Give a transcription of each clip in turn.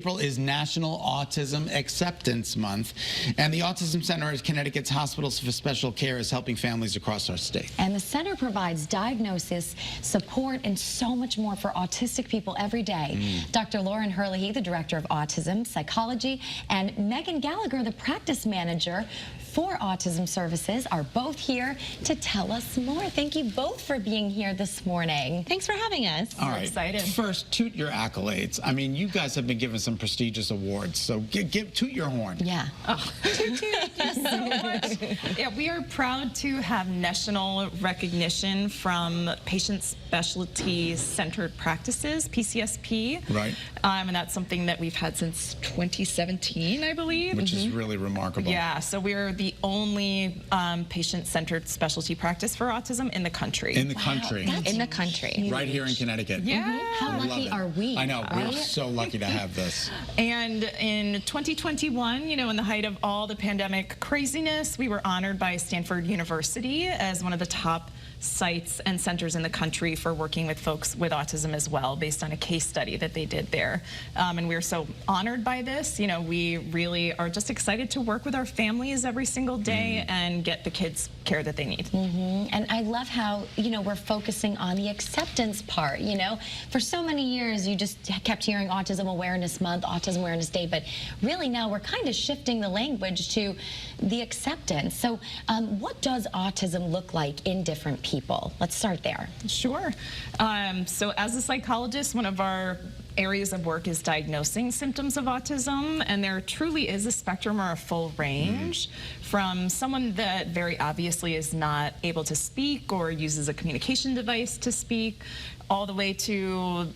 April is National Autism Acceptance Month, and the Autism Center at Connecticut's Hospitals for Special Care is helping families across our state. And the center provides diagnosis, support, and so much more for autistic people every day. Dr. Lauren Herlihy, the director of autism psychology, and Meghan Gallagher, the practice manager for autism services, are both here to tell us more. Thank you both for being here this morning. Thanks for having us. All right. Excited. First, toot your accolades. I mean, you guys have been given some prestigious awards, so toot your horn. Yeah. Oh. Thank you so much. Yeah, we are proud to have national recognition from Patient Specialty Centered Practices, PCSP. Right. And that's something that we've had since 2017, I believe. Which is really remarkable. Yeah, so we're the only patient-centered specialty practice for autism in the country. In the country. In the country. Right here in Connecticut. Yeah. How lucky are we? I know, we're right? so lucky to have this. And in 2021, you know, in the height of all the pandemic craziness, we were honored by Stanford University as one of the top sites and centers in the country for working with folks with autism as well, based on a case study that they did there. And we're so honored by this. You know, we really are just excited to work with our families every single day and get the kids care that they need. And I love how, you know, we're focusing on the acceptance part. You know, for so many years, you just kept hearing Autism Awareness Month, Autism Awareness Day, but really now we're kind of shifting the language to the acceptance. So what does autism look like in different people? Let's start there. Sure. So as a psychologist, one of our areas of work is diagnosing symptoms of autism, and there truly is a spectrum or a full range from someone that very obviously is not able to speak or uses a communication device to speak, all the way to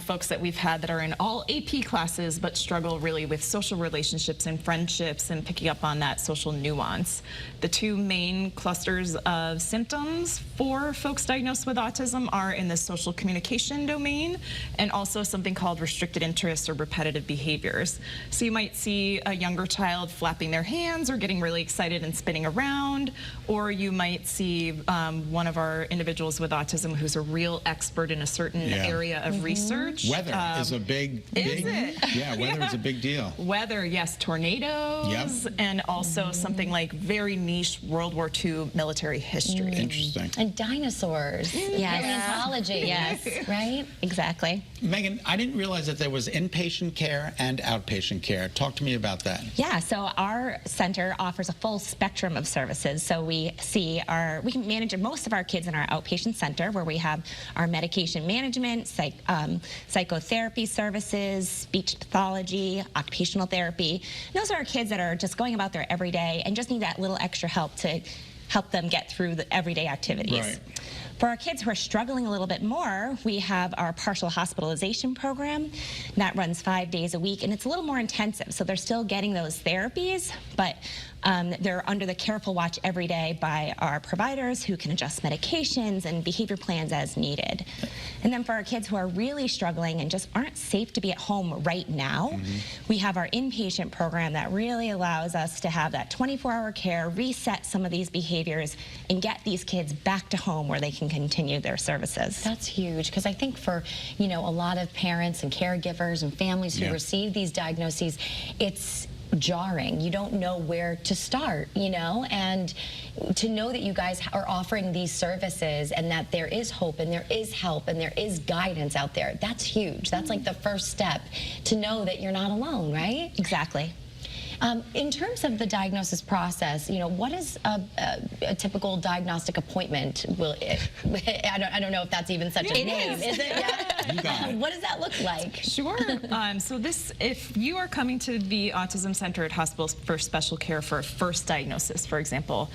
folks that we've had that are in all AP classes but struggle really with social relationships and friendships and picking up on that social nuance. The two main clusters of symptoms for folks diagnosed with autism are in the social communication domain and also something called restricted interests or repetitive behaviors. So you might see a younger child flapping their hands or getting really excited and spinning around, or you might see one of our individuals with autism who's a real expert in a certain area of research. Weather is a big, yeah, weather is a big deal. Weather, yes, tornadoes, and also something like very niche World War II military history. Interesting. And dinosaurs. Paleontology. Yes. Right? Exactly. Megan, I didn't realize that there was inpatient care and outpatient care. Talk to me about that. Yeah, so our center offers a full spectrum of services. So we can manage most of our kids in our outpatient center, where we have our medication management, psychotherapy services, speech pathology, occupational therapy. And those are our kids that are just going about their everyday and just need that little extra help to help them get through the everyday activities. Right. For our kids who are struggling a little bit more, we have our partial hospitalization program that runs 5 days a week, and it's a little more intensive. So they're still getting those therapies, but they're under the careful watch every day by our providers who can adjust medications and behavior plans as needed. And then for our kids who are really struggling and just aren't safe to be at home right now, we have our inpatient program that really allows us to have that 24-hour care, reset some of these behaviors, and get these kids back to home where they can continue their services. That's huge, because I think for, you know, a lot of parents and caregivers and families who receive these diagnoses, it's jarring. You don't know where to start, you know, and to know that you guys are offering these services and that there is hope and there is help and there is guidance out there, that's huge. That's like the first step to know that you're not alone, right? Exactly. In terms of the diagnosis process, you know, what is a typical diagnostic appointment? I don't know if that's even such a name. Is it? Yeah. You got it. What does that look like? Sure. So if you are coming to the Autism Center at Hospitals for Special Care for a first diagnosis, for example,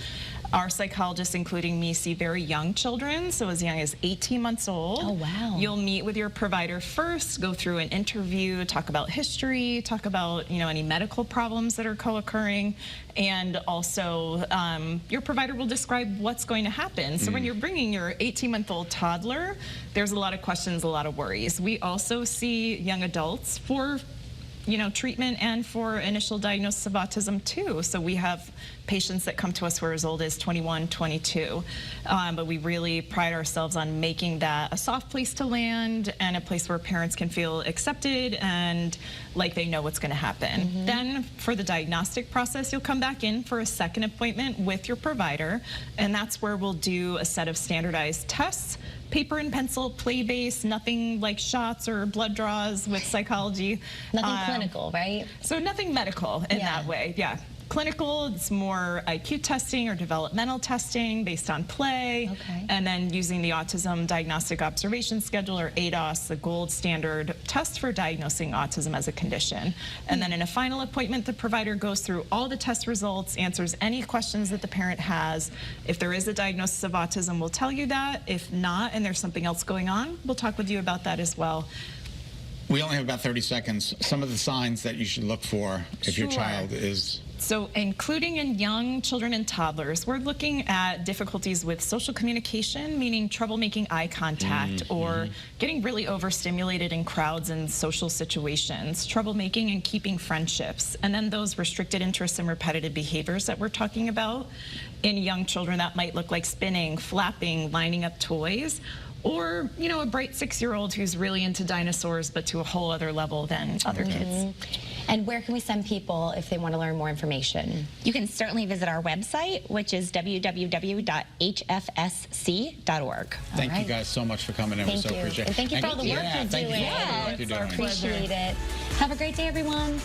our psychologists, including me, see very young children, so as young as 18 months old. Oh, wow. You'll meet with your provider first, go through an interview, talk about history, talk about, you know, any medical problems that are co-occurring, and also your provider will describe what's going to happen. So when you're bringing your 18-month-old toddler, there's a lot of questions, a lot of worries. We also see young adults for treatment and for initial diagnosis of autism too. So we have patients that come to us who are as old as 21, 22. But we really pride ourselves on making that a soft place to land and a place where parents can feel accepted and like they know what's going to happen. Then for the diagnostic process, you'll come back in for a second appointment with your provider, and that's where we'll do a set of standardized tests, paper and pencil, play-based, nothing like shots or blood draws with psychology. Nothing clinical, right? So nothing medical in that way, yeah. Clinical, it's more IQ testing or developmental testing based on play, and then using the Autism Diagnostic Observation Schedule, or ADOS, the gold standard test for diagnosing autism as a condition. And then in a final appointment, the provider goes through all the test results, answers any questions that the parent has. If there is a diagnosis of autism, we'll tell you that. If not, and there's something else going on, we'll talk with you about that as well. We only have about 30 seconds. Some of the signs that you should look for if your child is... So including in young children and toddlers, we're looking at difficulties with social communication, meaning trouble making eye contact or getting really overstimulated in crowds and social situations, trouble making and keeping friendships, and then those restricted interests and repetitive behaviors that we're talking about. In young children, that might look like spinning, flapping, lining up toys, or, a bright 6-year-old who's really into dinosaurs, but to a whole other level than other kids. And where can we send people if they want to learn more information? You can certainly visit our website, which is www.hfsc.org. Thank you guys so much for coming in. We so appreciate it. And thank you for all the work you're doing. Thank you for all the work you're doing. Appreciate it. Have a great day, everyone.